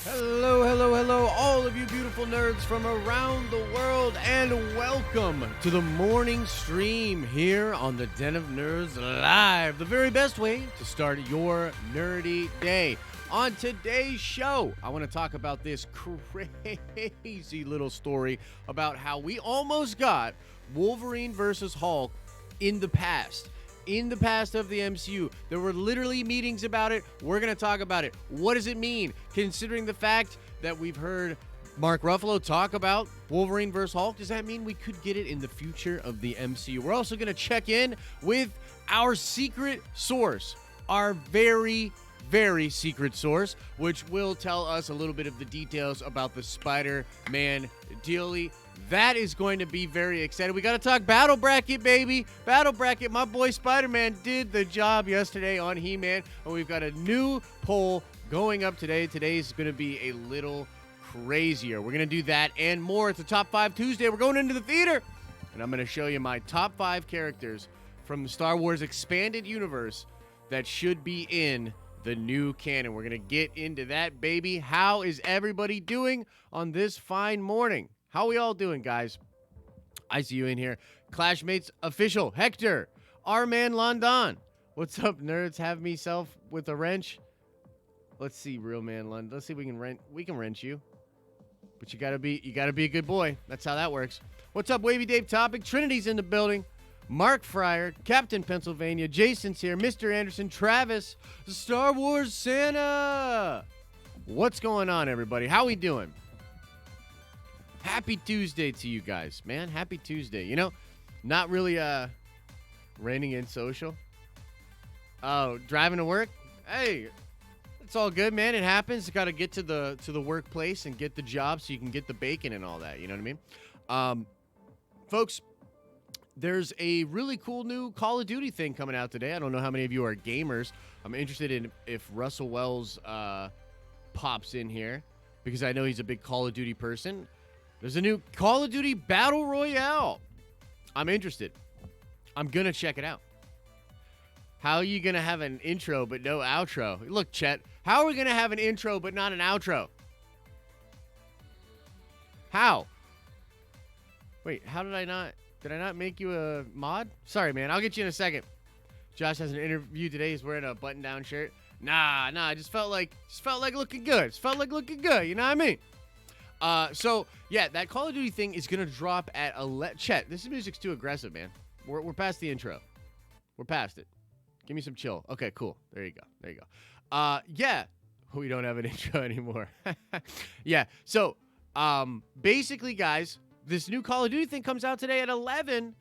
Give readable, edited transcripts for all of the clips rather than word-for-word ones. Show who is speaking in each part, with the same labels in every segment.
Speaker 1: Hello, hello, hello, all of you beautiful nerds from around the world, and welcome to the morning stream here on the Den of Nerds Live, the very best way to start your nerdy day. On today's show, I want to talk about this crazy little story about how we almost got Wolverine versus Hulk in the past. In the past of the MCU. There were literally meetings about it. We're going to talk about it. What does it mean, considering the fact that we've heard Mark Ruffalo talk about Wolverine vs. Hulk? Does that mean we could get it in the future of the MCU? We're also going to check in with our secret source, our very secret source, which will tell us a little bit of the details about the Spider-Man dealie. That is going to be very exciting. We got to talk Battle Bracket, baby. Battle Bracket. My boy Spider-Man did the job yesterday on He-Man, and we've got a new poll going up today. Today's going to be a little crazier. We're going to do that and more. It's a Top 5 Tuesday. We're going into the theater, and I'm going to show you my top 5 characters from the Star Wars Expanded Universe that should be in the new canon. We're going to get into that, baby. How is everybody doing on this fine morning? How we all doing, guys? I see you in here. Clashmates official, Hector. Our man London. What's up, nerds? Have me self with a wrench. Let's see, real man London. Let's see if we can wrench you. But you gotta be a good boy. That's how that works. What's up, Wavy Dave Topic? Trinity's in the building. Mark Fryer, Captain Pennsylvania, Jason's here, Mr. Anderson, Travis, Star Wars Santa. What's going on, everybody? How we doing? Happy Tuesday to you guys, man. Happy Tuesday. You know, not really reining in social. Oh, driving to work? Hey, it's all good, man. It happens. You got to get to the workplace and get the job so you can get the bacon and all that. You know what I mean? Folks, there's a really cool new Call of Duty thing coming out today. I don't know how many of you are gamers. I'm interested in if Russell Wells pops in here because I know he's a big Call of Duty person. There's a new Call of Duty Battle Royale. I'm interested. I'm going to check it out. How are you going to have an intro but no outro? Look, Chet, how are we going to have an intro but not an outro? How? Wait, how did I not make you a mod? Sorry, man. I'll get you in a second. Josh has an interview today. He's wearing a button-down shirt. Nah, I just felt like looking good. Just felt like looking good. You know what I mean? So, yeah, that Call of Duty thing is going to drop at Chet, this music's too aggressive, man. We're past the intro. We're past it. Give me some chill. Okay, cool. There you go. Yeah. We don't have an intro anymore. Yeah. So, basically, guys, this new Call of Duty thing comes out today at 11.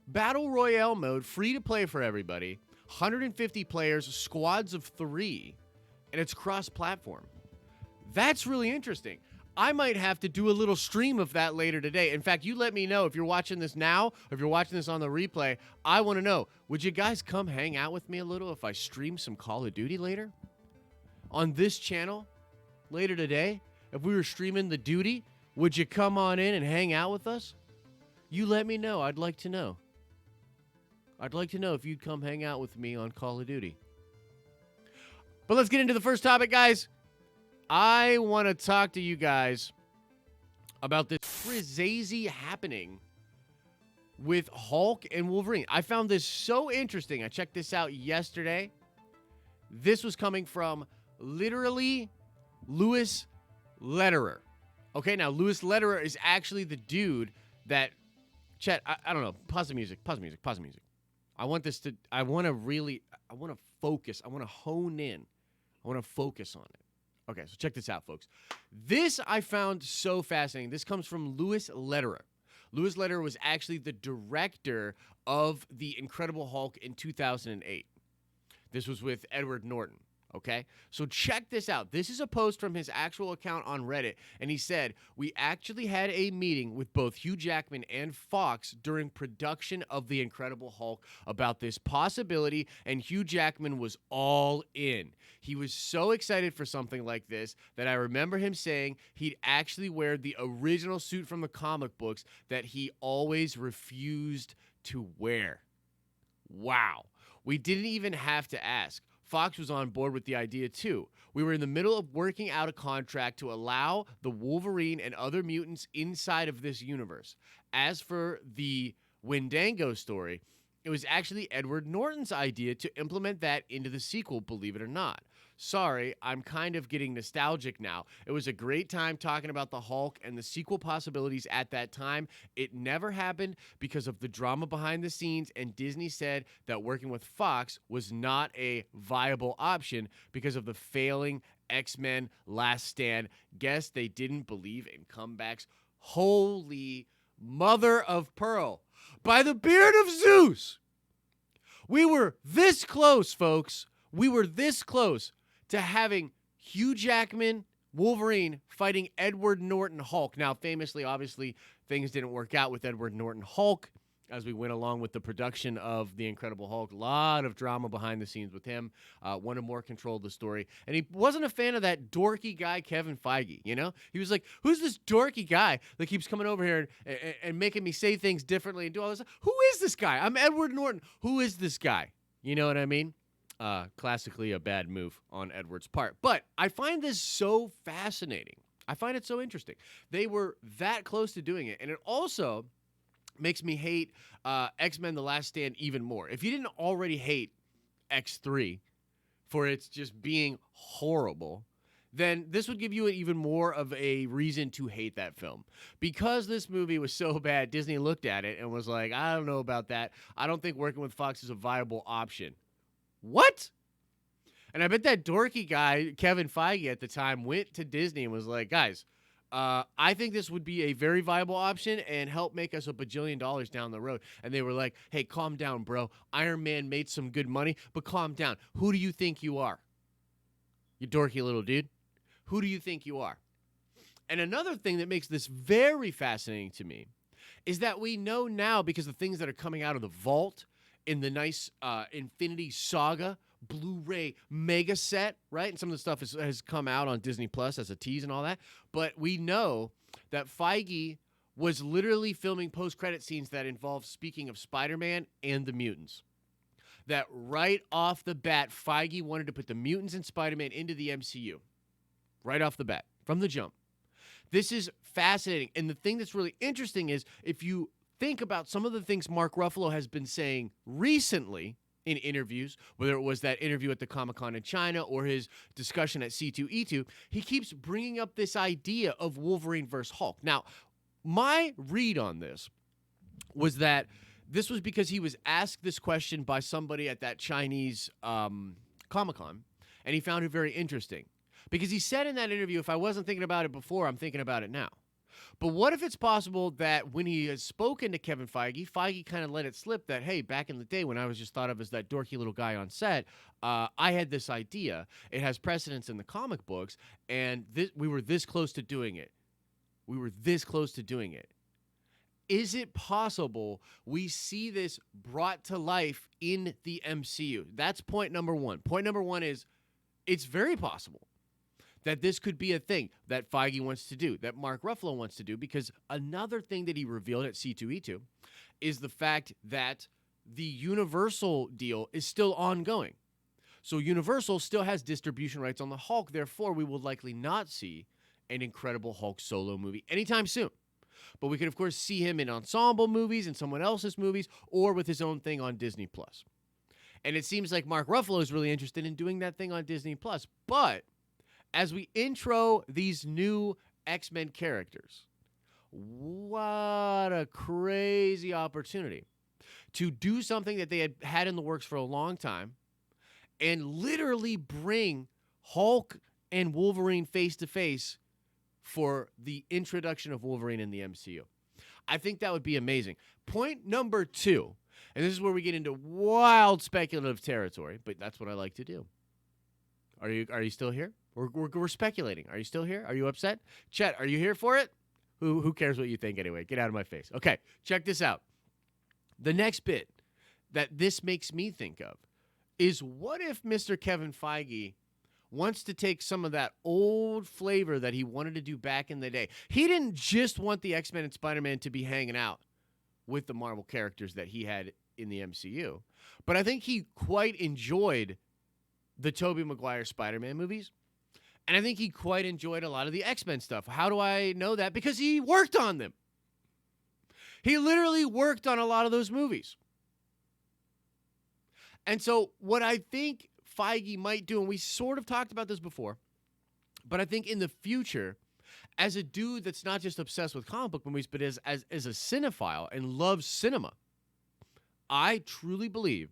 Speaker 1: Battle Royale mode, free to play for everybody. 150 players, squads of 3, and it's cross-platform. That's really interesting. I might have to do a little stream of that later today. In fact, you let me know if you're watching this now, or if you're watching this on the replay. I want to know, would you guys come hang out with me a little if I stream some Call of Duty later? On this channel later today? If we were streaming the duty, would you come on in and hang out with us? You let me know. I'd like to know. I'd like to know if you'd come hang out with me on Call of Duty. But let's get into the first topic, guys. I want to talk to you guys about this crazy happening with Hulk and Wolverine. I found this so interesting. I checked this out yesterday. This was coming from literally Louis Lederer. Okay, now Louis Lederer is actually the dude that, Chet, I don't know. Pause the music. I want to focus. I want to hone in. I want to focus on it. Okay, so check this out, folks. This I found so fascinating. This comes from Louis Lederer. Louis Lederer was actually the director of The Incredible Hulk in 2008. This was with Edward Norton. Okay, so check this out. This is a post from his actual account on Reddit, and he said, "We actually had a meeting with both Hugh Jackman and Fox during production of The Incredible Hulk about this possibility, and Hugh Jackman was all in. He was so excited for something like this that I remember him saying he'd actually wear the original suit from the comic books that he always refused to wear." Wow. We didn't even have to ask. Fox was on board with the idea too. We were in the middle of working out a contract to allow the Wolverine and other mutants inside of this universe. As for the Wendigo story, it was actually Edward Norton's idea to implement that into the sequel, believe it or not. Sorry, I'm kind of getting nostalgic now. It was a great time talking about the Hulk and the sequel possibilities at that time. It never happened because of the drama behind the scenes, and Disney said that working with Fox was not a viable option because of the failing X-Men Last Stand. Guess they didn't believe in comebacks. Holy mother of pearl. By the beard of Zeus! We were this close, folks. We were this close to having Hugh Jackman, Wolverine, fighting Edward Norton Hulk. Now, famously, obviously, things didn't work out with Edward Norton Hulk as we went along with the production of The Incredible Hulk. A lot of drama behind the scenes with him. Wanted more control of the story. And he wasn't a fan of that dorky guy, Kevin Feige, you know? He was like, who's this dorky guy that keeps coming over here and making me say things differently and do all this? Who is this guy? I'm Edward Norton. Who is this guy? You know what I mean? Classically a bad move on Edward's part. But I find this so fascinating. I find it so interesting. They were that close to doing it. And it also makes me hate X-Men The Last Stand even more. If you didn't already hate X3 for its just being horrible, then this would give you even more of a reason to hate that film. Because this movie was so bad, Disney looked at it and was like, I don't know about that. I don't think working with Fox is a viable option. What? And I bet that dorky guy, Kevin Feige at the time, went to Disney and was like, guys, I think this would be a very viable option and help make us $1 bajillion down the road. And they were like, hey, calm down, bro. Iron Man made some good money, but calm down. Who do you think you are? You dorky little dude. Who do you think you are? And another thing that makes this very fascinating to me is that we know now, because of things that are coming out of the vault in the nice Infinity Saga Blu-ray mega set, right? And some of the stuff has come out on Disney Plus as a tease and all that. But we know that Feige was literally filming post-credit scenes that involved speaking of Spider-Man and the mutants. That right off the bat, Feige wanted to put the mutants and Spider-Man into the MCU. Right off the bat, from the jump. This is fascinating. And the thing that's really interesting is if you think about some of the things Mark Ruffalo has been saying recently in interviews, whether it was that interview at the Comic-Con in China or his discussion at C2E2, he keeps bringing up this idea of Wolverine versus Hulk. Now, my read on this was that this was because he was asked this question by somebody at that Chinese Comic-Con, and he found it very interesting. Because he said in that interview, if I wasn't thinking about it before, I'm thinking about it now. But what if it's possible that when he has spoken to Kevin Feige, Feige kind of let it slip that, hey, back in the day when I was just thought of as that dorky little guy on set, I had this idea. It has precedence in the comic books, and we were this close to doing it. We were this close to doing it. Is it possible we see this brought to life in the MCU? That's point number one. Point number one is it's very possible that this could be a thing that Feige wants to do, that Mark Ruffalo wants to do, because another thing that he revealed at C2E2 is the fact that the Universal deal is still ongoing. So Universal still has distribution rights on the Hulk, therefore we will likely not see an Incredible Hulk solo movie anytime soon. But we could, of course, see him in ensemble movies and someone else's movies or with his own thing on Disney+. And it seems like Mark Ruffalo is really interested in doing that thing on Disney+. But as we intro these new X-Men characters, what a crazy opportunity to do something that they had had in the works for a long time and literally bring Hulk and Wolverine face to face for the introduction of Wolverine in the MCU. I think that would be amazing. Point number two, and this is where we get into wild speculative territory, but that's what I like to do. Are you still here? We're speculating. Are you still here? Are you upset? Chet, are you here for it? Who cares what you think anyway? Get out of my face. Okay, check this out. The next bit that this makes me think of is, what if Mr. Kevin Feige wants to take some of that old flavor that he wanted to do back in the day? He didn't just want the X-Men and Spider-Man to be hanging out with the Marvel characters that he had in the MCU, but I think he quite enjoyed the Tobey Maguire Spider-Man movies. And I think he quite enjoyed a lot of the X-Men stuff. How do I know that? Because he worked on them. He literally worked on a lot of those movies. And so what I think Feige might do, and we sort of talked about this before, but I think in the future, as a dude that's not just obsessed with comic book movies, but as a cinephile and loves cinema, I truly believe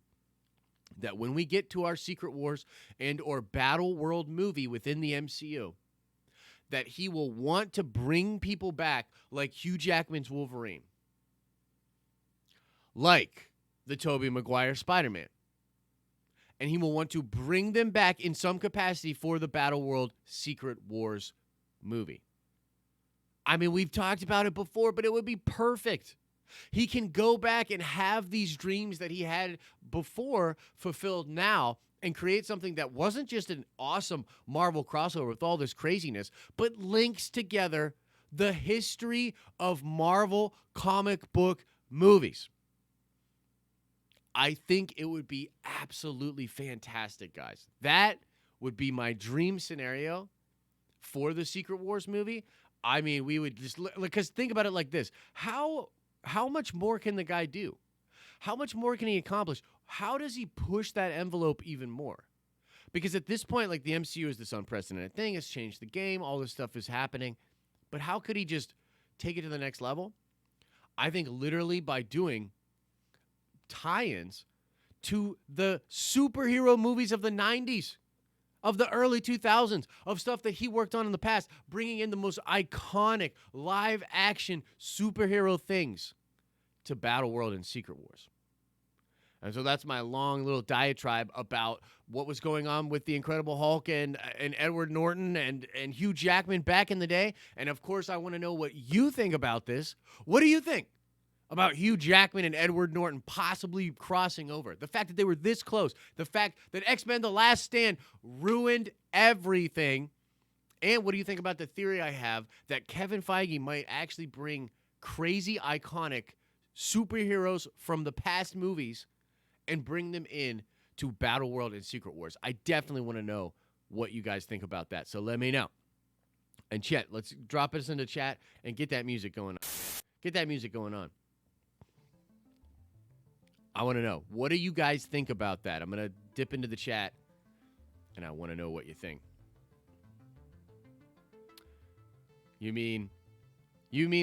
Speaker 1: that when we get to our Secret Wars and or Battle World movie within the MCU, that he will want to bring people back like Hugh Jackman's Wolverine, like the Tobey Maguire Spider-Man. And he will want to bring them back in some capacity for the Battle World Secret Wars movie. I mean, we've talked about it before, but it would be perfect. He can go back and have these dreams that he had before fulfilled now and create something that wasn't just an awesome Marvel crossover with all this craziness, but links together the history of Marvel comic book movies. I think it would be absolutely fantastic, guys. That would be my dream scenario for the Secret Wars movie. I mean, we would just, because think about it like this. How much more can the guy do? How much more can he accomplish? How does he push that envelope even more? Because at this point, like, the MCU is this unprecedented thing. It's changed the game. All this stuff is happening. But how could he just take it to the next level? I think literally by doing tie-ins to the superhero movies of the 90s, of the early 2000s, of stuff that he worked on in the past, bringing in the most iconic live-action superhero things to Battle World and Secret Wars. And so that's my long little diatribe about what was going on with the Incredible Hulk and Edward Norton and Hugh Jackman back in the day. And, of course, I want to know what you think about this. What do you think about Hugh Jackman and Edward Norton possibly crossing over? The fact that they were this close. The fact that X-Men The Last Stand ruined everything. And what do you think about the theory I have that Kevin Feige might actually bring crazy, iconic superheroes from the past movies and bring them in to Battle World and Secret Wars? I definitely want to know what you guys think about that. So let me know. And Chet, let's drop us into chat and get that music going on. Get that music going on. I want to know, what do you guys think about that? I'm going to dip into the chat, and I want to know what you think. You mean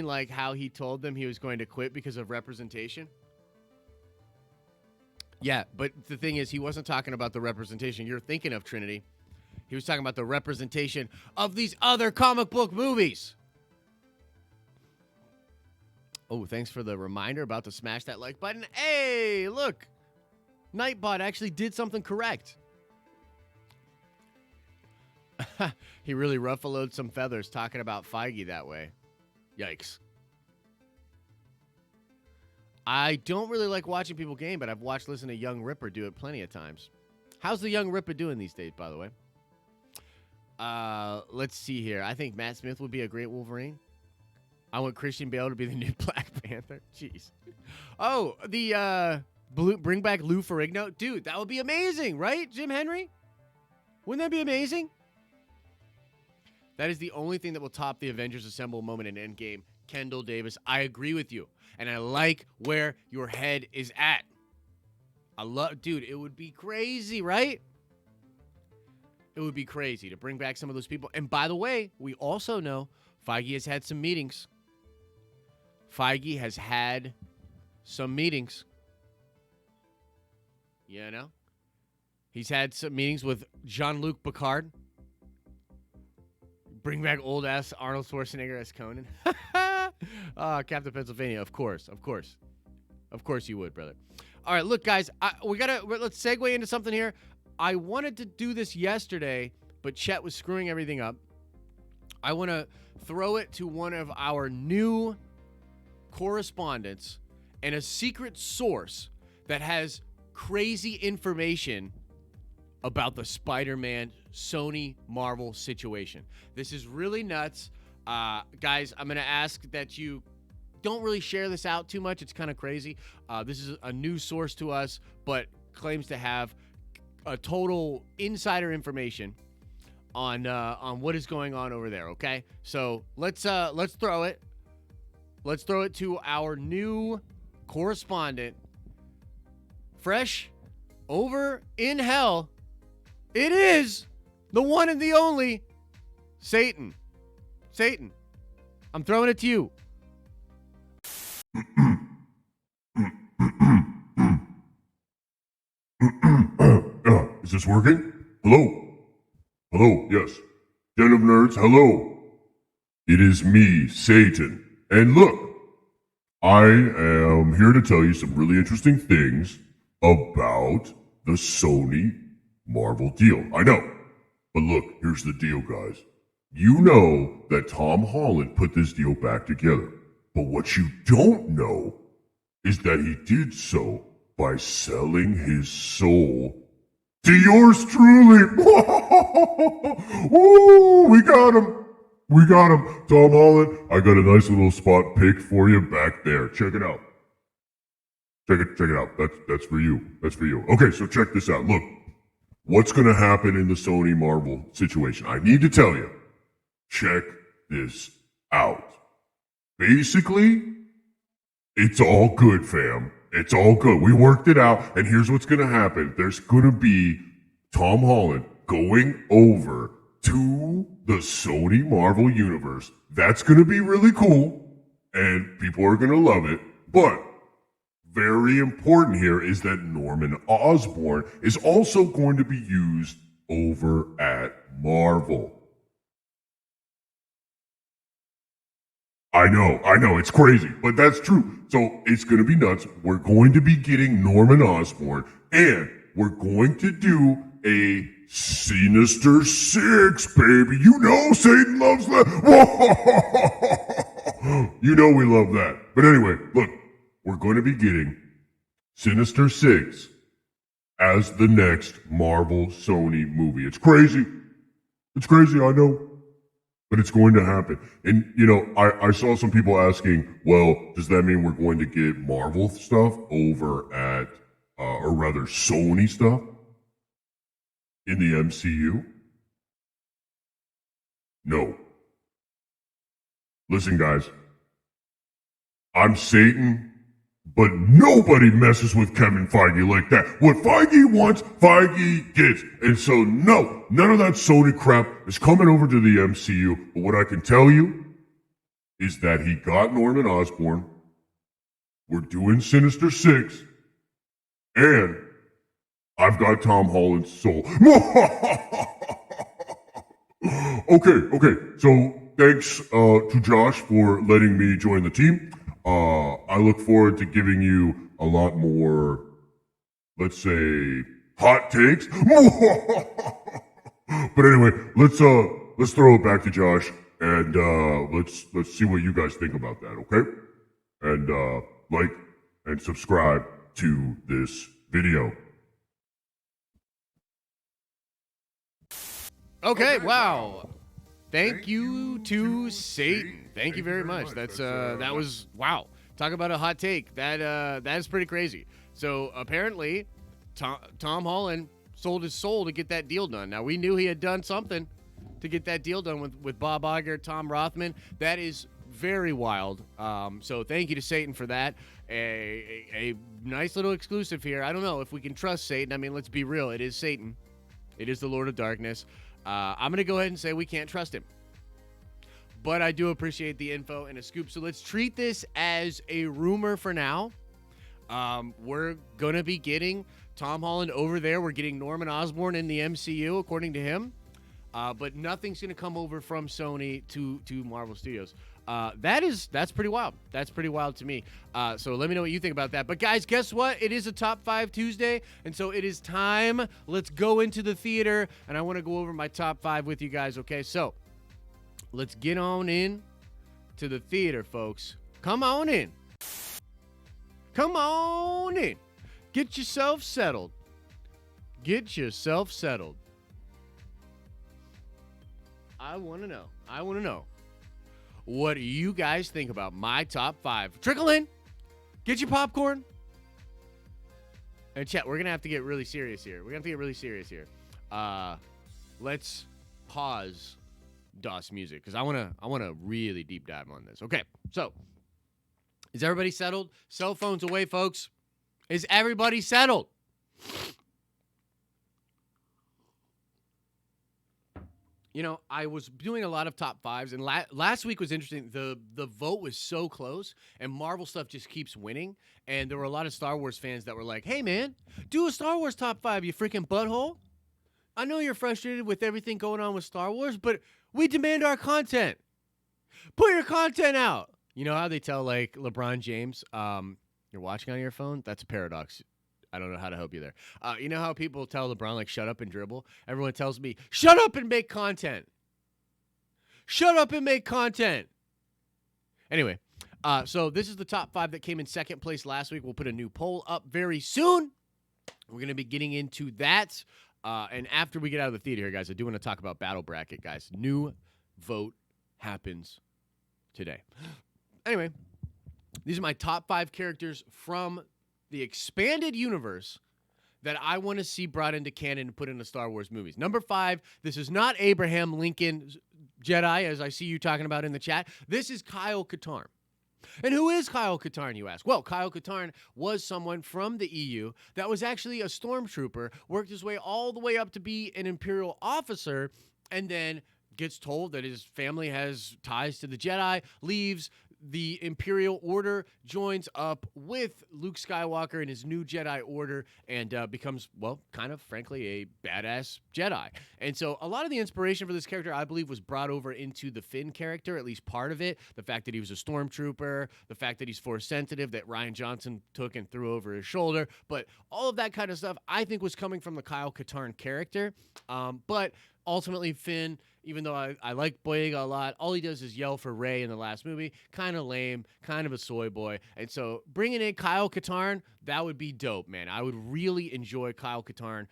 Speaker 1: like how he told them he was going to quit because of representation? Yeah, but the thing is, he wasn't talking about the representation you're thinking of, Trinity. He was talking about the representation of these other comic book movies. Oh, thanks for the reminder about to smash that like button. Hey, look. Nightbot actually did something correct. He really ruffled some feathers talking about Feige that way. Yikes. I don't really like watching people game, but I've watched Listen to Young Ripper do it plenty of times. How's the Young Ripper doing these days, by the way? Let's see here. I think Matt Smith would be a great Wolverine. I want Christian Bale to be the new Black Panther. Jeez. Oh, bring back Lou Ferrigno. Dude, that would be amazing, right, Jim Henry? Wouldn't that be amazing? That is the only thing that will top the Avengers Assemble moment in Endgame. Kendall Davis, I agree with you. And I like where your head is at. Dude, it would be crazy, right? It would be crazy to bring back some of those people. And by the way, we also know Feige has had some meetings. Feige has had some meetings. You know? He's had some meetings with Jean-Luc Picard. Bring back old-ass Arnold Schwarzenegger as Conan. Captain Pennsylvania, of course. Of course you would, brother. All right, look, guys, let's segue into something here. I wanted to do this yesterday, but Chet was screwing everything up. I want to throw it to one of our new correspondents and a secret source that has crazy information about the Spider-Man Sony Marvel situation. This is really nuts. Guys, I'm going to ask that you don't really share this out too much. It's kind of crazy. This is a new source to us, but claims to have a total insider information on what is going on over there. Okay, so let's throw it. Let's throw it to our new correspondent, fresh over in hell. It is the one and the only Satan. Satan, I'm throwing it to you.
Speaker 2: Is this working? Hello? Hello, yes. Den of Nerds, hello. It is me, Satan. And look, I am here to tell you some really interesting things about the Sony Marvel deal. I know. But look, here's the deal, guys. You know that Tom Holland put this deal back together. But what you don't know is that he did so by selling his soul to yours truly. Ooh, we got him. We got him. Tom Holland, I got a nice little spot picked for you back there. Check it out. Check it out. That's for you. That's for you. Okay, so check this out. Look, what's going to happen in the Sony Marvel situation? I need to tell you. Check this out. Basically, it's all good, fam. It's all good. We worked it out, and here's what's going to happen. There's going to be Tom Holland going over to the Sony Marvel universe. That's going to be really cool, and people are going to love it. But very important here is that Norman Osborn is also going to be used over at Marvel. I know, it's crazy, but that's true. So it's going to be nuts. We're going to be getting Norman Osborn, and we're going to do a Sinister Six, baby. You know Satan loves that. You know we love that. But anyway, look, we're going to be getting Sinister Six as the next Marvel Sony movie. It's crazy. It's crazy, I know. But it's going to happen. And, you know, I saw some people asking, well, does that mean we're going to get Marvel stuff over at, or rather Sony stuff in the MCU? No. Listen, guys, I'm Satan, but nobody messes with Kevin Feige like that. What Feige wants, Feige gets. And so, no, none of that Sony crap is coming over to the MCU. But what I can tell you is that he got Norman Osborn. We're doing Sinister Six. And I've got Tom Holland's soul. Okay. So, thanks to Josh for letting me join the team. I look forward to giving you a lot more, let's say, hot takes. But anyway, let's throw it back to Josh, and let's see what you guys think about that, okay? And like and subscribe to this video.
Speaker 1: Okay, wow. Thank you to Satan. Thank you very much. That was wow. Talk about a hot take. That is pretty crazy. So apparently, Tom Holland sold his soul to get that deal done. Now we knew he had done something to get that deal done with Bob Iger, Tom Rothman. That is very wild. So thank you to Satan for that. A nice little exclusive here. I don't know if we can trust Satan. I mean, let's be real. It is Satan. It is the Lord of Darkness. I'm going to go ahead and say we can't trust him. But I do appreciate the info and a scoop. So let's treat this as a rumor for now. We're going to be getting Tom Holland over there. We're getting Norman Osborn in the MCU, according to him. But nothing's going to come over from Sony to Marvel Studios. That's pretty wild. That's pretty wild to me. So let me know what you think about that. But guys, guess what? It is a Top 5 Tuesday, and so it is time. Let's go into the theater, and I want to go over my top 5 with you guys, okay? So let's get on in to the theater, folks. Come on in. Come on in. Get yourself settled. Get yourself settled. I want to know. What do you guys think about my top 5? Trickle in. Get your popcorn. And chat, we're gonna have to get really serious here. Let's pause DOS music because I wanna really deep dive on this. Okay, so is everybody settled? Cell phones away, folks. Is everybody settled? You know, I was doing a lot of top fives, and last week was interesting. The vote was so close, and Marvel stuff just keeps winning. And there were a lot of Star Wars fans that were like, hey, man, do a Star Wars top five, you freaking butthole. I know you're frustrated with everything going on with Star Wars, but we demand our content. Put your content out. You know how they tell, like, LeBron James, you're watching on your phone? That's a paradox. I don't know how to help you there. You know how people tell LeBron, like, shut up and dribble? Everyone tells me, shut up and make content. Shut up and make content. Anyway, so this is the top five that came in second place last week. We'll put a new poll up very soon. We're going to be getting into that. And after we get out of the theater here, guys, I do want to talk about Battle Bracket, guys. New vote happens today. Anyway, these are my top five characters from the expanded universe that I want to see brought into canon and put into Star Wars movies. Number 5, this is not Abraham Lincoln Jedi, as I see you talking about in the chat. This is Kyle Katarn. And who is Kyle Katarn, you ask? Well, Kyle Katarn was someone from the EU that was actually a stormtrooper, worked his way all the way up to be an Imperial officer, and then gets told that his family has ties to the Jedi, leaves the Imperial Order, joins up with Luke Skywalker and his new Jedi Order, and becomes, well, kind of, frankly, a badass Jedi. And so a lot of the inspiration for this character, I believe, was brought over into the Finn character, at least part of it. The fact that he was a stormtrooper, the fact that he's Force sensitive, that Rian Johnson took and threw over his shoulder. But all of that kind of stuff, I think, was coming from the Kyle Katarn character. But ultimately, Finn, even though I like Boyega a lot, all he does is yell for Rey in the last movie. Kind of lame, kind of a soy boy. And so bringing in Kyle Katarn, that would be dope, man. I would really enjoy Kyle Katarn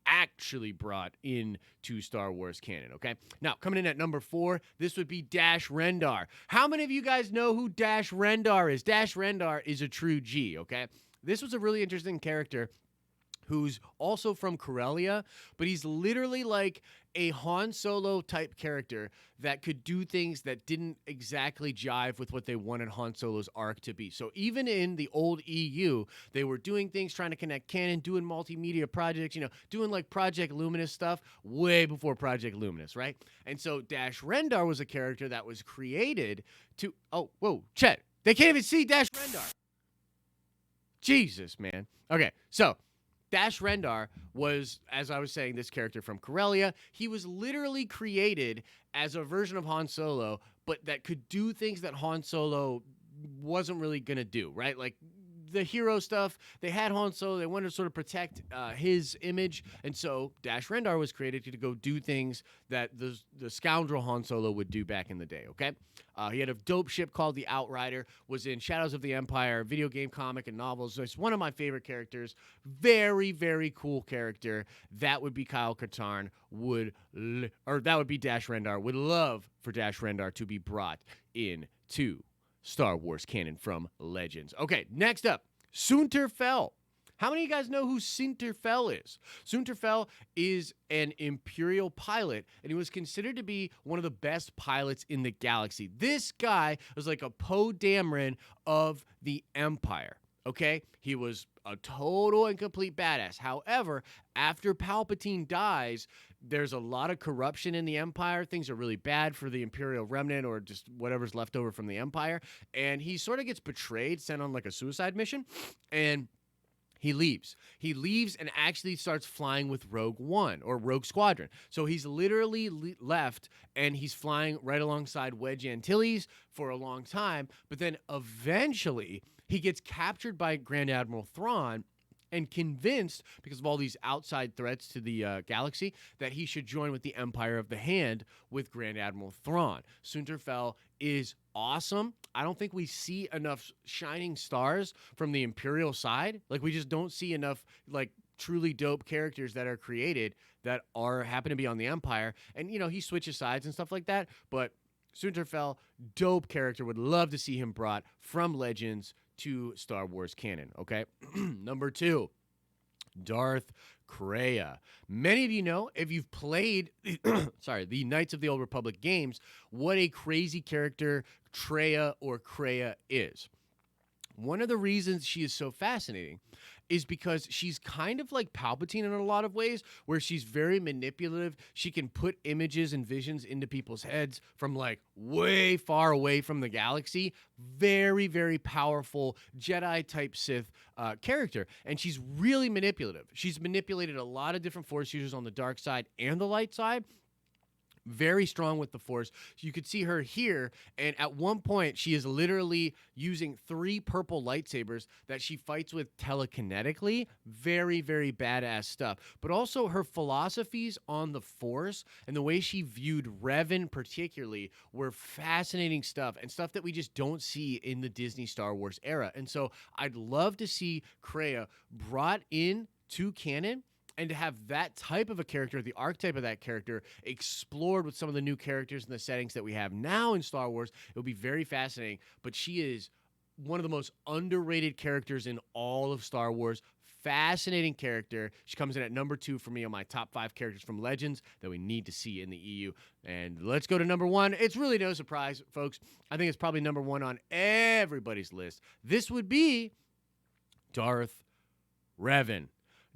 Speaker 1: actually brought into Star Wars canon, okay? Now, coming in at number 4, this would be Dash Rendar. How many of you guys know who Dash Rendar is? Dash Rendar is a true G, okay? This was a really interesting character who's also from Corellia, but he's literally like a Han Solo type character that could do things that didn't exactly jive with what they wanted Han Solo's arc to be. So even in the old EU, they were doing things, trying to connect canon, doing multimedia projects, doing like Project Luminous stuff way before Project Luminous, right? And so Dash Rendar was a character that was created to, oh, whoa, Chet, they can't even see Dash Rendar. Jesus, man. Okay, so Dash Rendar was, as I was saying, this character from Corellia. He was literally created as a version of Han Solo, but that could do things that Han Solo wasn't really going to do, right? Like the hero stuff, they had Han Solo, they wanted to sort of protect his image, and so Dash Rendar was created to go do things that the scoundrel Han Solo would do back in the day, okay? He had a dope ship called the Outrider, was in Shadows of the Empire, video game, comic, and novels. So it's one of my favorite characters. Very, very cool character. That would be Kyle Katarn, that would be Dash Rendar. Would love for Dash Rendar to be brought into Star Wars canon from Legends. Okay, next up, Soontir Fel. How many of you guys know who Soontir Fel is? Soontir Fel is an Imperial pilot, and he was considered to be one of the best pilots in the galaxy. This guy was like a Poe Dameron of the Empire, okay? He was a total and complete badass. However, after Palpatine dies, there's a lot of corruption in the Empire. Things are really bad for the Imperial remnant or just whatever's left over from the Empire. And he sort of gets betrayed, sent on like a suicide mission, and he leaves. He leaves and actually starts flying with Rogue One or Rogue Squadron. So he's literally left and he's flying right alongside Wedge Antilles for a long time. But then eventually he gets captured by Grand Admiral Thrawn and convinced, because of all these outside threats to the galaxy, that he should join with the Empire of the Hand with Grand Admiral Thrawn. Soontir Fel is awesome. I don't think we see enough shining stars from the Imperial side. Like, we just don't see enough, like, truly dope characters that are created that happen to be on the Empire. And, he switches sides and stuff like that. But Soontir Fel, dope character. Would love to see him brought from Legends to Star Wars canon, okay? Number 2, Darth Kreia. Many of you know, if you've played the Knights of the Old Republic games, what a crazy character Treya or Kreia is. One of the reasons she is so fascinating is because she's kind of like Palpatine in a lot of ways, where she's very manipulative. She can put images and visions into people's heads from like way far away from the galaxy. Very, very powerful Jedi type Sith character. And she's really manipulative. She's manipulated a lot of different Force users on the dark side and the light side. Very strong with the Force. So you could see her here, and at one point, she is literally using 3 purple lightsabers that she fights with telekinetically. Very, very badass stuff. But also her philosophies on the Force and the way she viewed Revan particularly were fascinating stuff, and stuff that we just don't see in the Disney Star Wars era. And so I'd love to see Kreia brought in to canon, and to have that type of a character, the archetype of that character, explored with some of the new characters and the settings that we have now in Star Wars, it would be very fascinating. But she is one of the most underrated characters in all of Star Wars. Fascinating character. She comes in at number 2 for me on my top 5 characters from Legends that we need to see in the EU. And let's go to number 1. It's really no surprise, folks. I think it's probably number 1 on everybody's list. This would be Darth Revan.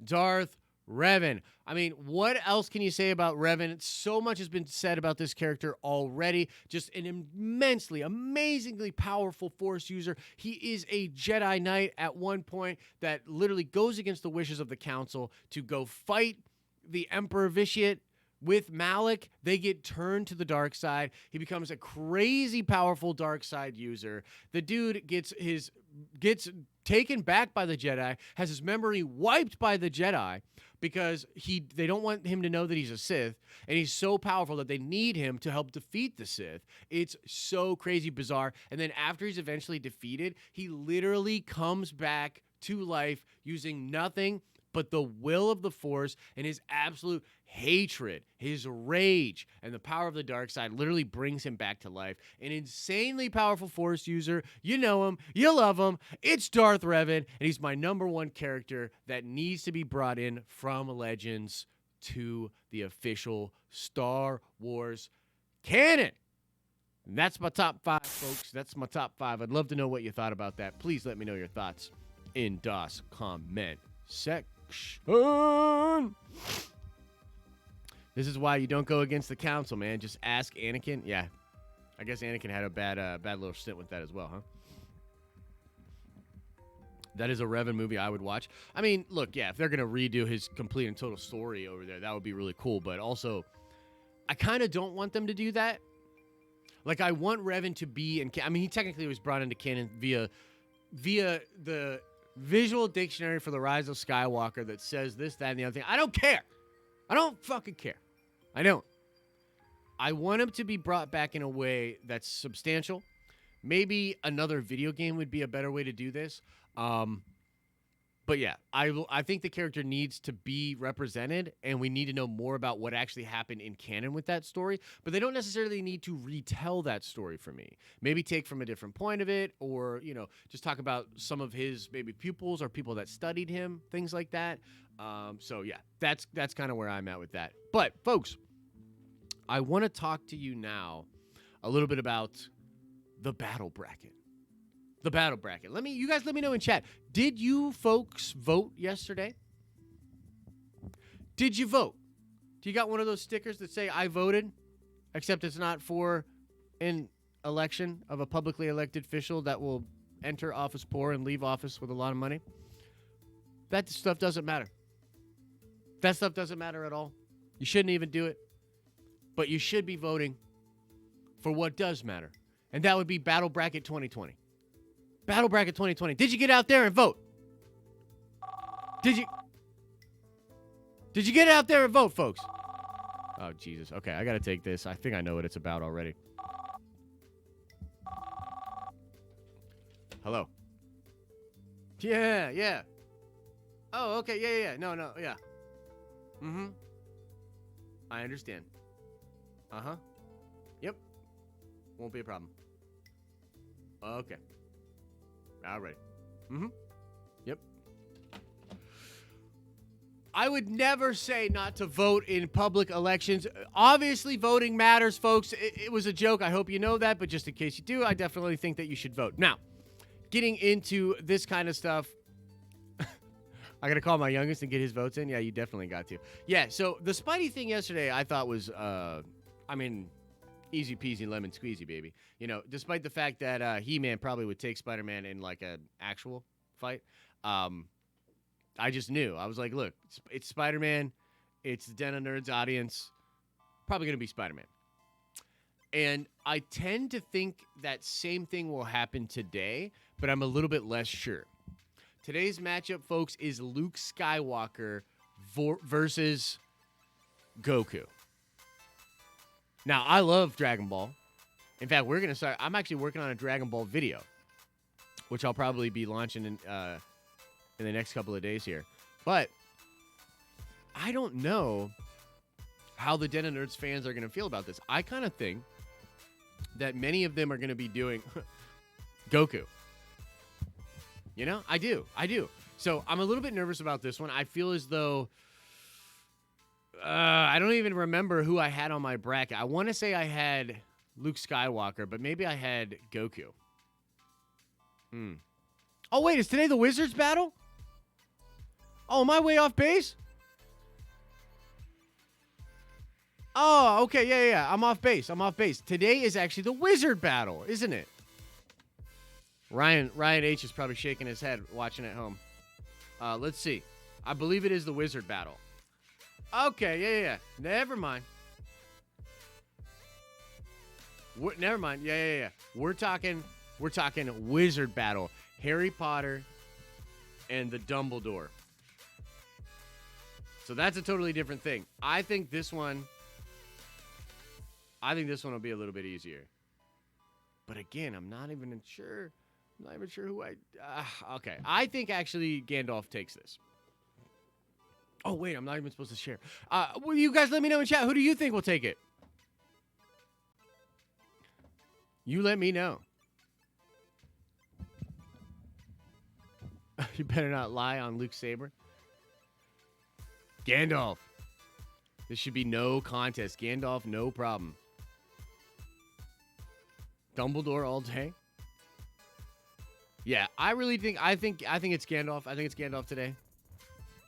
Speaker 1: Darth Revan. I mean, what else can you say about Revan? So much has been said about this character already. Just an immensely, amazingly powerful Force user. He is a Jedi Knight at one point that literally goes against the wishes of the Council to go fight the Emperor Vitiate with Malak. They get turned to the dark side. He becomes a crazy powerful dark side user. The dude gets taken back by the Jedi, has his memory wiped by the Jedi because they don't want him to know that he's a Sith, and he's so powerful that they need him to help defeat the Sith. It's so crazy bizarre. And then after he's eventually defeated, he literally comes back to life using nothing but the will of the Force and his absolute hatred, his rage, and the power of the dark side literally brings him back to life. An insanely powerful Force user. You know him. You love him. It's Darth Revan, and he's my number 1 character that needs to be brought in from Legends to the official Star Wars canon. And that's my top 5, folks. That's my top 5. I'd love to know what you thought about that. Please let me know your thoughts in DOS comment section. This is why you don't go against the Council, man. Just ask Anakin. Yeah, I guess Anakin had a bad little stint with that as well, huh? That is a Revan movie I would watch. I mean, look, yeah, if they're gonna redo his complete and total story over there, that would be really cool. But also, I kind of don't want them to do that. Like, I want Revan to be in. I mean, he technically was brought into canon via the visual dictionary for the Rise of Skywalker that says this, that, and the other thing. I don't care. I don't fucking care. I don't. I want him to be brought back in a way that's substantial. Maybe another video game would be a better way to do this. But yeah, I think the character needs to be represented, and we need to know more about what actually happened in canon with that story. But they don't necessarily need to retell that story for me. Maybe take from a different point of it, or just talk about some of his maybe pupils or people that studied him, things like that. So yeah, that's kind of where I'm at with that. But folks, I want to talk to you now a little bit about the battle bracket. The battle bracket. You guys let me know in chat. Did you folks vote yesterday? Did you vote? Do you got one of those stickers that say I voted, except it's not for an election of a publicly elected official that will enter office poor and leave office with a lot of money? That stuff doesn't matter. That stuff doesn't matter at all. You shouldn't even do it. But you should be voting for what does matter. And that would be Battle Bracket 2020. Battle Bracket 2020. Did you get out there and vote? Did you get out there and vote, folks? Oh, Jesus. Okay, I got to take this. I think I know what it's about already. Hello. Yeah. Oh, okay. Yeah. No, yeah. Mm-hmm. I understand. Uh-huh. Yep. Won't be a problem. Okay. All right. Mm-hmm. Yep. I would never say not to vote in public elections. Obviously, voting matters, folks. It was a joke. I hope you know that. But just in case you do, I definitely think that you should vote. Now, getting into this kind of stuff, I got to call my youngest and get his votes in. Yeah, you definitely got to. Yeah, so the Spidey thing yesterday I thought was, easy peasy lemon squeezy, baby. You know, despite the fact that He-Man probably would take Spider-Man in like an actual fight. I just knew. I was like, look, it's Spider-Man. It's the Den of Nerds audience. Probably going to be Spider-Man. And I tend to think that same thing will happen today, but I'm a little bit less sure. Today's matchup, folks, is Luke Skywalker versus Goku. Now, I love Dragon Ball. In fact, we're going to start. I'm actually working on a Dragon Ball video, which I'll probably be launching in the next couple of days here. But I don't know how the Den of Nerds fans are going to feel about this. I kind of think that many of them are going to be doing Goku. You know, I do. So I'm a little bit nervous about this one. I feel as though I don't even remember who I had on my bracket. I want to say I had Luke Skywalker, but maybe I had Goku. Oh, wait, is today the Wizards battle? Oh, am I way off base? Oh, okay, yeah. I'm off base. Today is actually the Wizard battle, isn't it? Ryan H is probably shaking his head watching at home. Let's see. I believe it is the Wizard battle. Okay, yeah. Never mind. Never mind. Yeah. We're talking Wizard battle. Harry Potter and the Dumbledore. So that's a totally different thing. I think this one will be a little bit easier. But again, I'm not even sure who okay. I think actually Gandalf takes this. Oh, wait, I'm not even supposed to share. Will you guys let me know in chat? Who do you think will take it? You let me know. You better not lie on Luke Saber. Gandalf. This should be no contest. Gandalf, no problem. Dumbledore all day. Yeah, I think it's Gandalf. I think it's Gandalf today.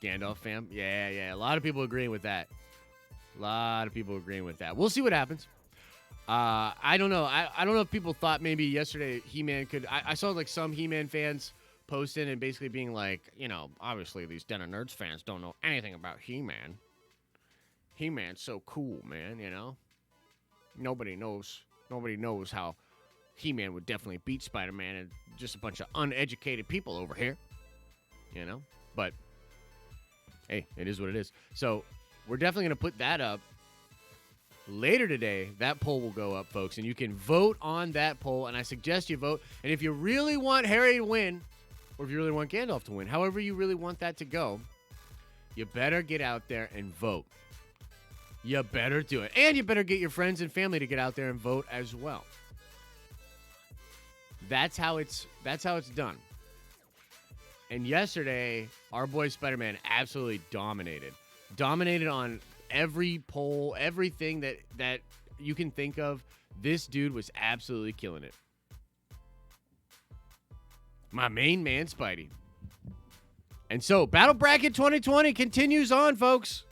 Speaker 1: Gandalf fam. Yeah. A lot of people agreeing with that. We'll see what happens. I don't know. I don't know if people thought maybe yesterday He-Man could. I saw like some He-Man fans posting and basically being like, you know, obviously these Den of Nerds fans don't know anything about He-Man. He-Man's so cool, man, you know? Nobody knows how He-Man would definitely beat Spider-Man and just a bunch of uneducated people over here, you know? But, hey, it is what it is. So, we're definitely going to put that up. Later today, that poll will go up, folks, and you can vote on that poll, and I suggest you vote. And if you really want Harry to win, or if you really want Gandalf to win, however you really want that to go, you better get out there and vote. You better do it. And you better get your friends and family to get out there and vote as well. That's how it's done. And yesterday, our boy Spider-Man absolutely dominated. Dominated on every poll, everything that you can think of. This dude was absolutely killing it. My main man, Spidey. And so, Battle Bracket 2020 continues on, folks.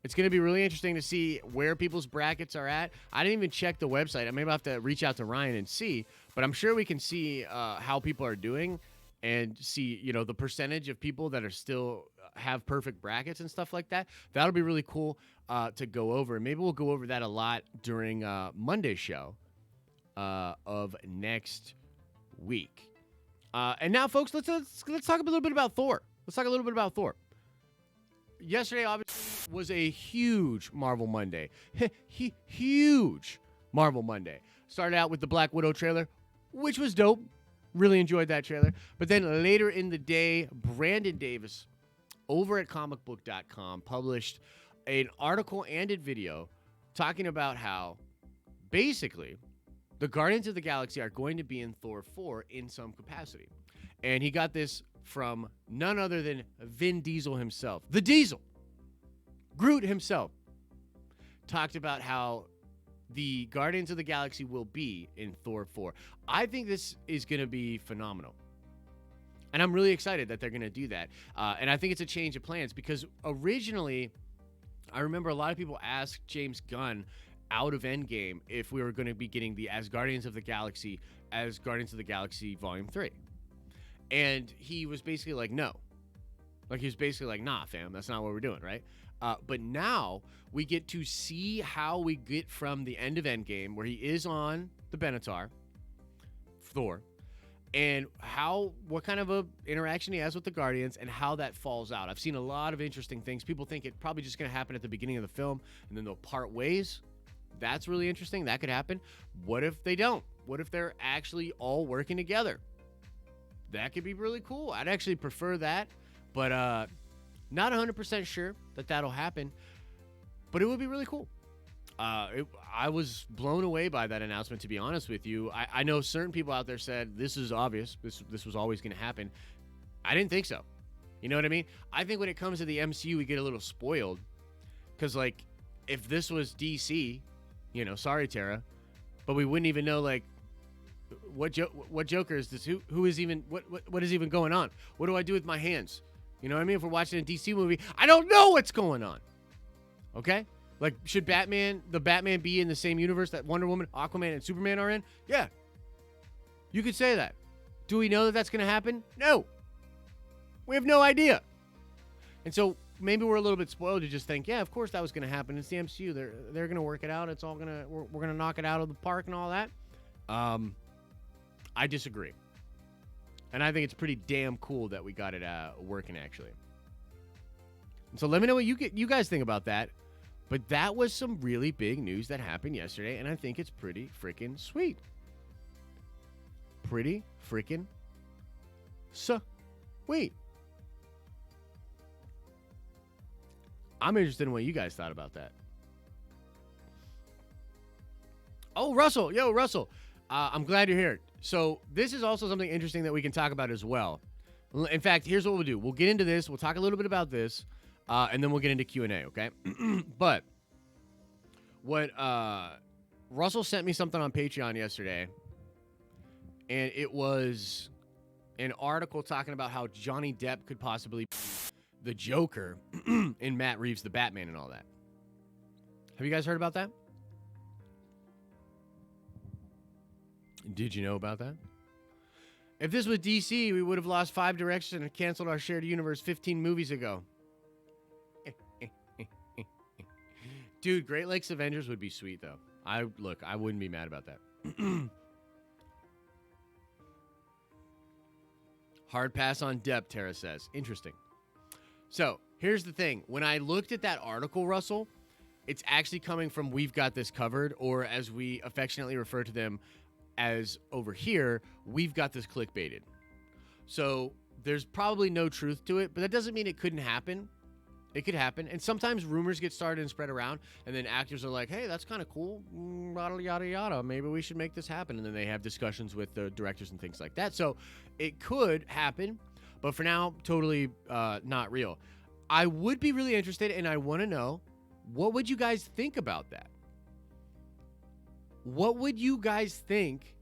Speaker 1: It's going to be really interesting to see where people's brackets are at. I didn't even check the website. I maybe have to reach out to Ryan and see, but I'm sure we can see how people are doing and see, you know, the percentage of people that are still have perfect brackets and stuff like that. That'll be really cool to go over. And maybe we'll go over that a lot during Monday's show of next week. And now, folks, let's talk a little bit about Thor. Yesterday, obviously, was a huge Marvel Monday. Huge Marvel Monday. Started out with the Black Widow trailer, which was dope. Really enjoyed that trailer. But then later in the day, Brandon Davis over at comicbook.com published an article and a video talking about how basically the Guardians of the Galaxy are going to be in Thor 4 in some capacity. And he got this from none other than Vin Diesel himself. The Diesel. Groot himself talked about how the Guardians of the Galaxy will be in Thor 4. I think this is going to be phenomenal. And I'm really excited that they're going to do that. And I think it's a change of plans because originally, I remember a lot of people asked James Gunn out of Endgame if we were going to be getting the as Guardians of the Galaxy Volume 3. And he was basically like, no. Like, he was basically like, nah, fam, that's not what we're doing, right? But now we get to see how we get from the end of Endgame, where he is on the Benatar, Thor, and what kind of a interaction he has with the Guardians and how that falls out. I've seen a lot of interesting things. People think it's probably just going to happen at the beginning of the film, and then they'll part ways. That's really interesting. That could happen. What if they don't? What if they're actually all working together? That could be really cool. I'd actually prefer that, but not 100% sure that that'll happen, but it would be really cool. I was blown away by that announcement, to be honest with you. I know certain people out there said this is obvious. This was always going to happen. I didn't think so. You know what I mean? I think when it comes to the MCU, we get a little spoiled because, like, if this was DC, you know, sorry, Tara, but we wouldn't even know, like, what Joker is this? Who is even what is even going on? What do I do with my hands? You know what I mean? If we're watching a DC movie, I don't know what's going on. Okay? Like, should the Batman be in the same universe that Wonder Woman, Aquaman, and Superman are in? Yeah. You could say that. Do we know that that's going to happen? No. We have no idea. And so maybe we're a little bit spoiled to just think, yeah, of course that was going to happen. It's the MCU. They're going to work it out. It's all we're going to knock it out of the park and all that. I disagree. And I think it's pretty damn cool that we got it working, actually. And so let me know what you guys think about that. But that was some really big news that happened yesterday, and I think it's pretty freaking sweet. Pretty freaking sweet. I'm interested in what you guys thought about that. Oh, Russell. Yo, Russell. I'm glad you're here. So this is also something interesting that we can talk about as well. In fact, here's what we'll do. We'll get into this. We'll talk a little bit about this, and then we'll get into Q&A, okay? But what Russell sent me something on Patreon yesterday, and it was an article talking about how Johnny Depp could possibly be the Joker in Matt Reeves' The Batman and all that. Have you guys heard about that? Did you know about that? If this was DC, we would have lost 5 directions and canceled our shared universe 15 movies ago. Dude, Great Lakes Avengers would be sweet, though. I wouldn't be mad about that. Hard pass on Depp, Tara says. Interesting. So, here's the thing. When I looked at that article, Russell, it's actually coming from We've Got This Covered, or as we affectionately refer to them as over here, We've Got This Clickbaited. So, there's probably no truth to it, but that doesn't mean it couldn't happen. It could happen. And sometimes rumors get started and spread around, and then actors are like, hey, that's kind of cool. Yada, yada, yada. Maybe we should make this happen. And then they have discussions with the directors and things like that. So it could happen, but for now, totally not real. I would be really interested, and I want to know, what would you guys think about that? What would you guys think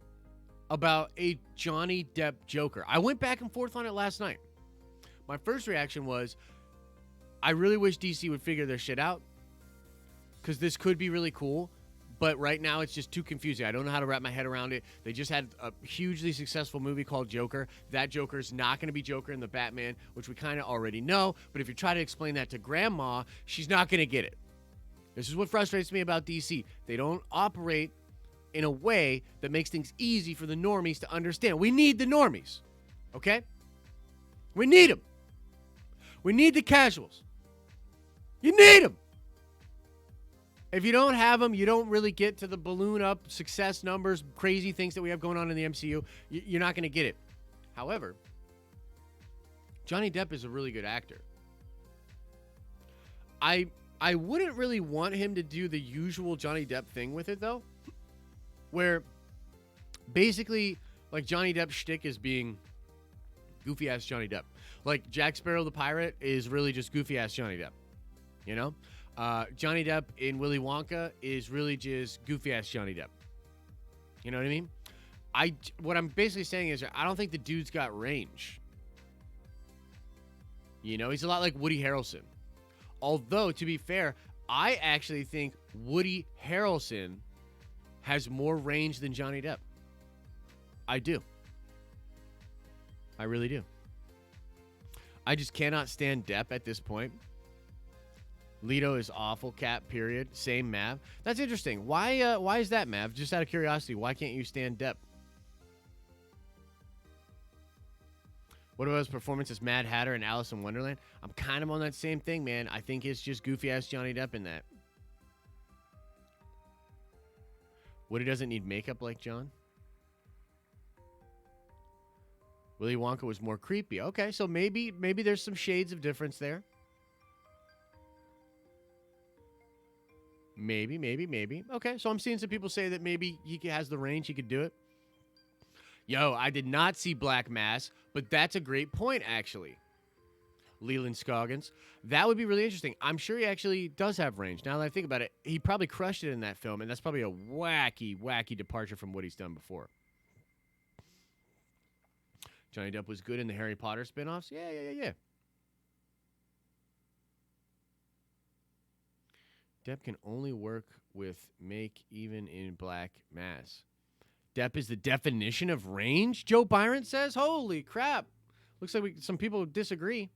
Speaker 1: about a Johnny Depp Joker? I went back and forth on it last night. My first reaction was, I really wish DC would figure their shit out, because this could be really cool, but right now it's just too confusing. I don't know how to wrap my head around it. They just had a hugely successful movie called Joker. That Joker's not going to be Joker in the Batman, which we kind of already know, but if you try to explain that to Grandma, she's not going to get it. This is what frustrates me about DC. They don't operate in a way that makes things easy for the normies to understand. We need the normies, okay? We need them. We need the casuals. You need them. If you don't have them, you don't really get to the balloon up success numbers, crazy things that we have going on in the MCU. You're not going to get it. However, Johnny Depp is a really good actor. I wouldn't really want him to do the usual Johnny Depp thing with it, though, where basically, like, Johnny Depp's shtick is being Goofy ass Johnny Depp. Like Jack Sparrow the pirate is really just goofy ass Johnny Depp. You know, Johnny Depp in Willy Wonka is really just goofy ass Johnny Depp. You know what I mean? What I'm basically saying is I don't think the dude's got range. You know, he's a lot like Woody Harrelson. Although, to be fair, I actually think Woody Harrelson has more range than Johnny Depp. I do. I really do. I just cannot stand Depp at this point. Leto is awful. Cap, period. Same, Mav. That's interesting. Why is that, Mav? Just out of curiosity, why can't you stand Depp? What about his performance as Mad Hatter and Alice in Wonderland? I'm kind of on that same thing, man. I think it's just goofy-ass Johnny Depp in that. Woody doesn't need makeup like John. Willy Wonka was more creepy. Okay, so maybe there's some shades of difference there. Maybe. Okay, so I'm seeing some people say that maybe he has the range, he could do it. Yo, I did not see Black Mass, but that's a great point, actually. Leland Scoggins. That would be really interesting. I'm sure he actually does have range. Now that I think about it, he probably crushed it in that film, and that's probably a wacky departure from what he's done before. Johnny Depp was good in the Harry Potter spinoffs. Yeah. Depp can only work with make even in Black Mass. Depp is the definition of range, Joe Byron says. Holy crap. Looks like some people disagree.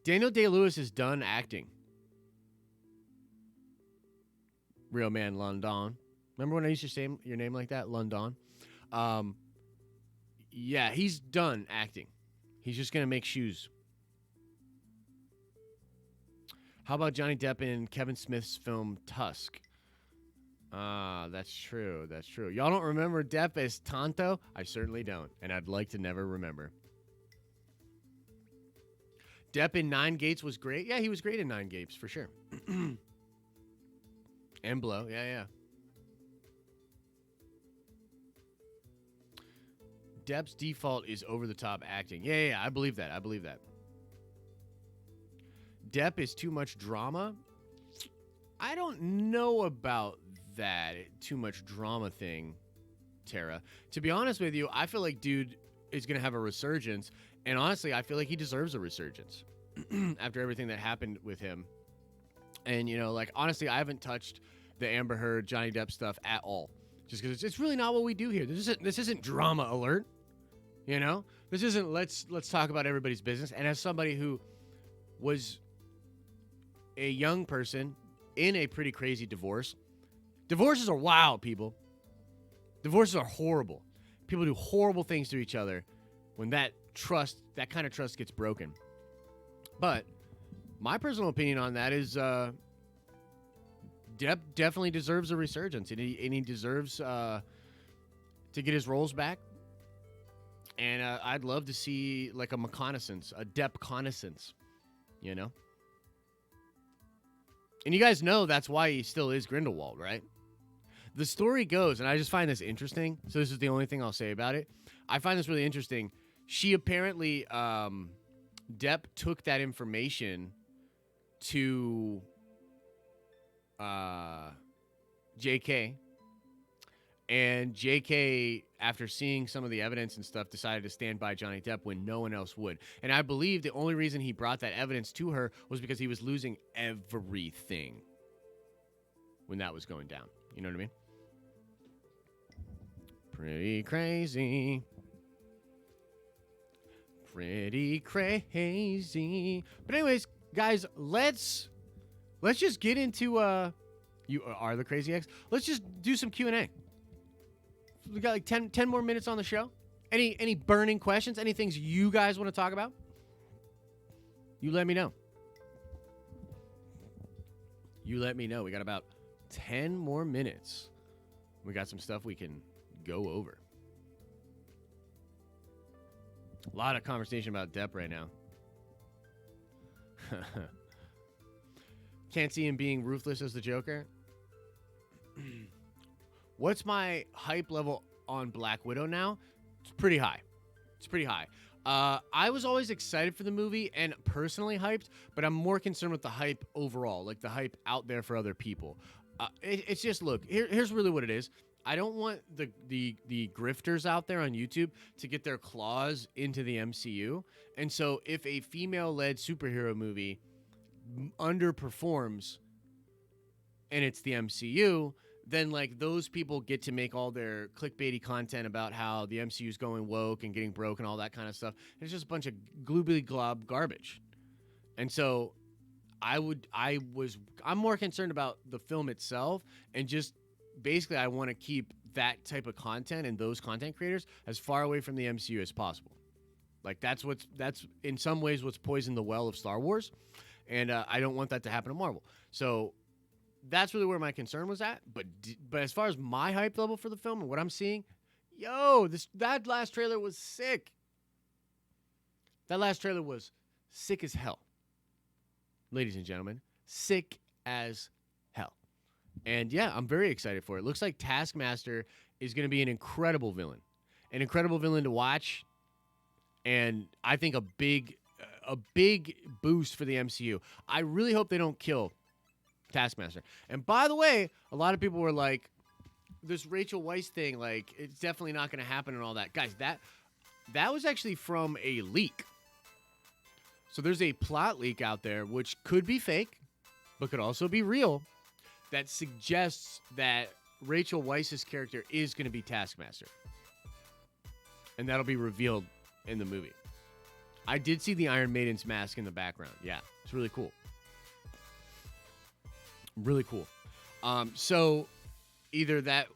Speaker 1: Daniel Day-Lewis is done acting. Real man, London. Remember when I used to say your name like that? London. Yeah, he's done acting. He's just going to make shoes. How about Johnny Depp in Kevin Smith's film Tusk? That's true. Y'all don't remember Depp as Tonto? I certainly don't, and I'd like to never remember. Depp in Nine Gates was great. Yeah, he was great in Nine Gates, for sure. And Blow, yeah. Depp's default is over-the-top acting. Yeah, I believe that. Depp is too much drama? I don't know about that too much drama thing, Tara. To be honest with you, I feel like dude is going to have a resurgence, and honestly, I feel like he deserves a resurgence after everything that happened with him. And, you know, like, honestly, I haven't touched the Amber Heard, Johnny Depp stuff at all, just because it's really not what we do here. This isn't drama alert, you know? This isn't let's talk about everybody's business. And as somebody who was a young person in a pretty crazy divorce. Divorces are wild, people. Divorces are horrible. People do horrible things to each other when that kind of trust gets broken. But my personal opinion on that is Depp definitely deserves a resurgence, and he deserves to get his roles back. And I'd love to see like a Depp connaissance, you know? And you guys know that's why he still is Grindelwald, right? The story goes, and I just find this interesting, so this is the only thing I'll say about it. I find this really interesting. She apparently, Depp took that information to JK, and JK, after seeing some of the evidence and stuff, decided to stand by Johnny Depp when no one else would. And I believe the only reason he brought that evidence to her was because he was losing everything when that was going down. You know what I mean? Pretty crazy. But anyways, guys, let's just get into you are the Crazy X. Let's just do some Q&A. We got like 10 more minutes on the show. Any burning questions? Any things you guys want to talk about? You let me know. We got about 10 more minutes. We got some stuff we can go over. A lot of conversation about Depp right now. Can't see him being ruthless as the Joker. What's my hype level on Black Widow now? It's pretty high. I was always excited for the movie and personally hyped, but I'm more concerned with the hype overall, like the hype out there for other people. It's just, look, here's really what it is. I don't want the grifters out there on YouTube to get their claws into the MCU. And so if a female-led superhero movie underperforms and it's the MCU, then like those people get to make all their clickbaity content about how the MCU is going woke and getting broke and all that kind of stuff. It's just a bunch of gloobly glob garbage. And so I'm more concerned about the film itself, and just basically I want to keep that type of content and those content creators as far away from the MCU as possible. Like that's in some ways what's poisoned the well of Star Wars, and I don't want that to happen to Marvel. So that's really where my concern was at. But as far as my hype level for the film and what I'm seeing, that last trailer was sick. That last trailer was sick as hell. Ladies and gentlemen, sick as hell. And yeah, I'm very excited for it. Looks like Taskmaster is going to be an incredible villain to watch. And I think a big boost for the MCU. I really hope they don't kill Taskmaster. And by the way, a lot of people were like, this Rachel Weisz thing, like, it's definitely not going to happen and all that. Guys, that was actually from a leak. So there's a plot leak out there, which could be fake, but could also be real, that suggests that Rachel Weisz's character is going to be Taskmaster. And that'll be revealed in the movie. I did see the Iron Maiden's mask in the background. Yeah, it's really cool. Really cool. So either that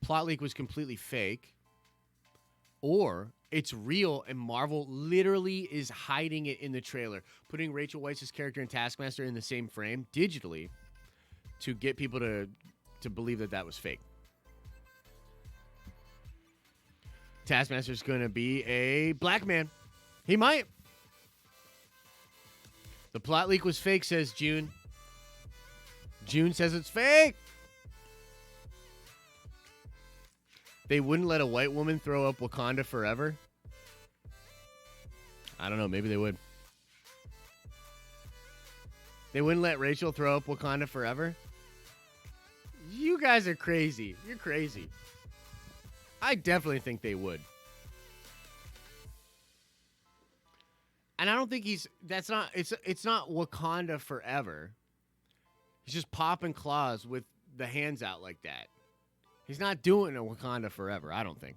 Speaker 1: plot leak was completely fake, or it's real and Marvel literally is hiding it in the trailer, putting Rachel Weisz's character and Taskmaster in the same frame digitally to get people to believe that was fake. Taskmaster's going to be a black man. He might. The plot leak was fake, says June. June says it's fake. They wouldn't let a white woman throw up Wakanda forever. I don't know. Maybe they would. They wouldn't let Rachel throw up Wakanda forever. You guys are crazy. You're crazy. I definitely think they would. And I don't think it's not Wakanda forever. He's just popping claws with the hands out like that. He's not doing a Wakanda forever, I don't think.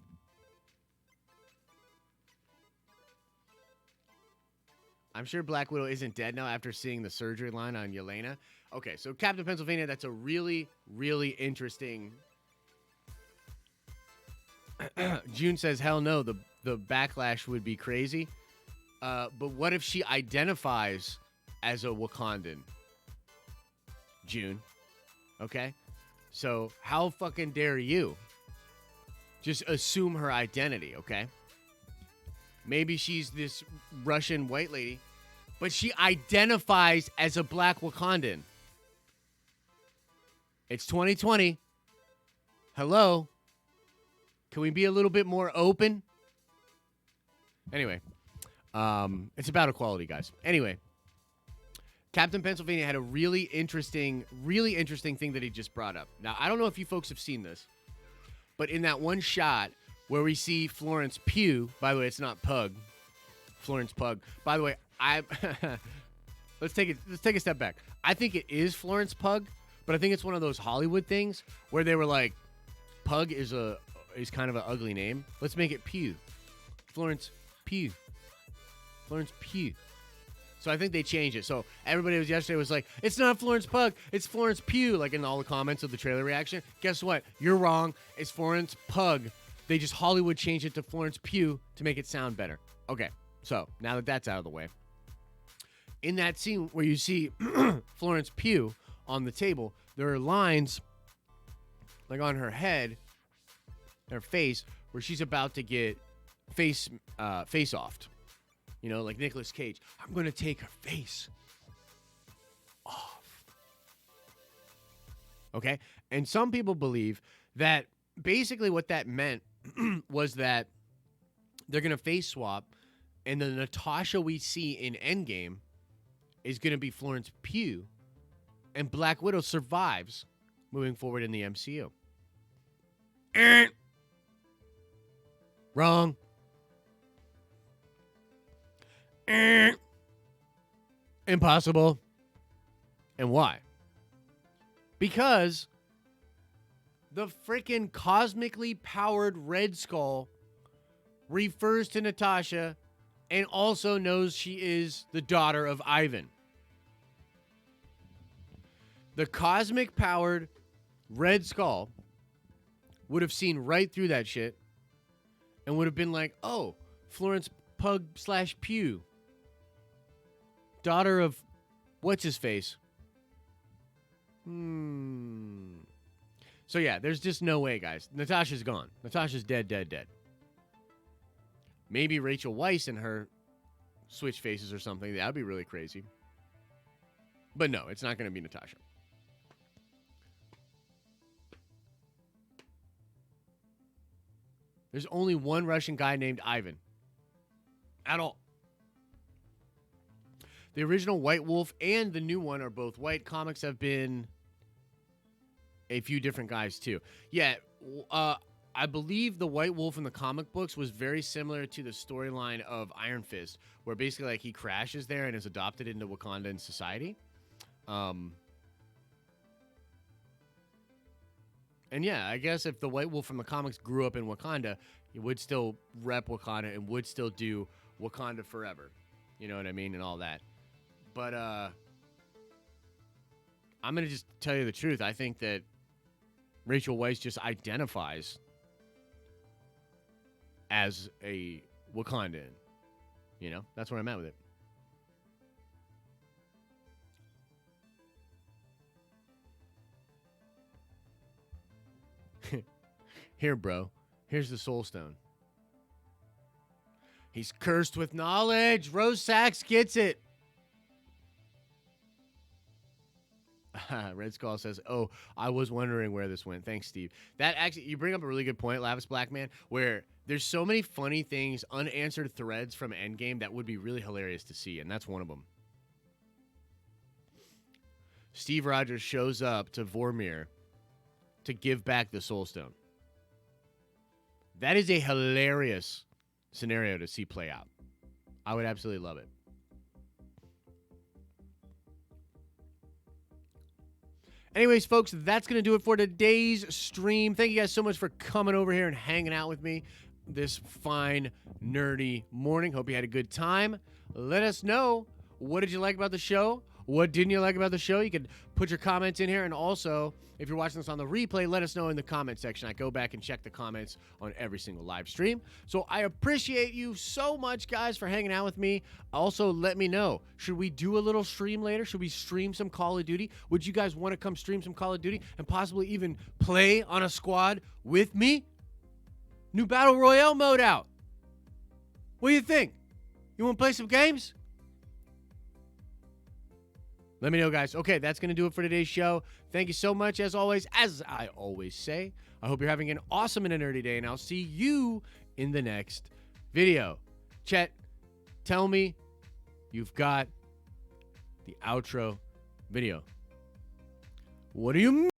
Speaker 1: I'm sure Black Widow isn't dead now after seeing the surgery line on Yelena. Okay, so Captain Pennsylvania, that's a really, really interesting... June says, hell no, the backlash would be crazy. But what if she identifies as a Wakandan? June. Okay? So how fucking dare you just assume her identity, okay? Maybe she's this Russian white lady, but she identifies as a black Wakandan. It's 2020. Hello? Can we be a little bit more open? Anyway, it's about equality, guys. Anyway, Captain Pennsylvania had a really interesting thing that he just brought up. Now, I don't know if you folks have seen this, but in that one shot where we see Florence Pugh, by the way, it's not Pug, Florence Pug. By the way, let's take a step back. I think it is Florence Pug, but I think it's one of those Hollywood things where they were like, Pug is kind of an ugly name. Let's make it Pugh. Florence Pugh. Florence Pugh. So I think they changed it. So everybody yesterday was like, it's not Florence Pug, it's Florence Pugh, like in all the comments of the trailer reaction. Guess what? You're wrong. It's Florence Pug. They just Hollywood changed it to Florence Pugh to make it sound better. Okay, so now that that's out of the way. In that scene where you see Florence Pugh on the table, there are lines like on her head, her face, where she's about to get face-offed. You know, like Nicolas Cage. I'm going to take her face off. Okay? And some people believe that basically what that meant was that they're going to face swap, and the Natasha we see in Endgame is going to be Florence Pugh, and Black Widow survives moving forward in the MCU. Wrong. Impossible. And why? Because the freaking cosmically powered Red Skull refers to Natasha and also knows she is the daughter of Ivan. The cosmic powered Red Skull would have seen right through that shit and would have been like, oh, Florence Pugh/Pugh, daughter of what's-his-face. So yeah, there's just no way, guys. Natasha's gone. Natasha's dead, dead, dead. Maybe Rachel Weisz and her switch faces or something. That would be really crazy. But no, it's not going to be Natasha. There's only one Russian guy named Ivan. At all. The original White Wolf and the new one are both white. Comics have been a few different guys, too. Yeah, I believe the White Wolf in the comic books was very similar to the storyline of Iron Fist, where basically like he crashes there and is adopted into Wakandan society. And yeah, I guess if the White Wolf from the comics grew up in Wakanda, he would still rep Wakanda and would still do Wakanda forever. You know what I mean? And all that. But I'm going to just tell you the truth. I think that Rachel Weisz just identifies as a Wakandan. You know? That's where I'm at with it. Here, bro. Here's the Soul Stone. He's cursed with knowledge. Rose Sachs gets it. Red Skull says, oh, I was wondering where this went. Thanks, Steve. That actually, you bring up a really good point, Lavis Black Man, where there's so many funny things, unanswered threads from Endgame that would be really hilarious to see, and that's one of them. Steve Rogers shows up to Vormir to give back the Soul Stone. That is a hilarious scenario to see play out. I would absolutely love it. Anyways, folks, that's going to do it for today's stream. Thank you guys so much for coming over here and hanging out with me this fine, nerdy morning. Hope you had a good time. Let us know, what did you like about the show? What didn't you like about the show? You can put your comments in here. And also, if you're watching this on the replay, let us know in the comment section. I go back and check the comments on every single live stream. So I appreciate you so much, guys, for hanging out with me. Also, let me know, should we do a little stream later? Should we stream some Call of Duty? Would you guys want to come stream some Call of Duty and possibly even play on a squad with me? New Battle Royale mode out. What do you think? You want to play some games? Let me know, guys. Okay, that's going to do it for today's show. Thank you so much, as always. As I always say, I hope you're having an awesome and a nerdy day, and I'll see you in the next video. Chet, tell me you've got the outro video. What do you mean?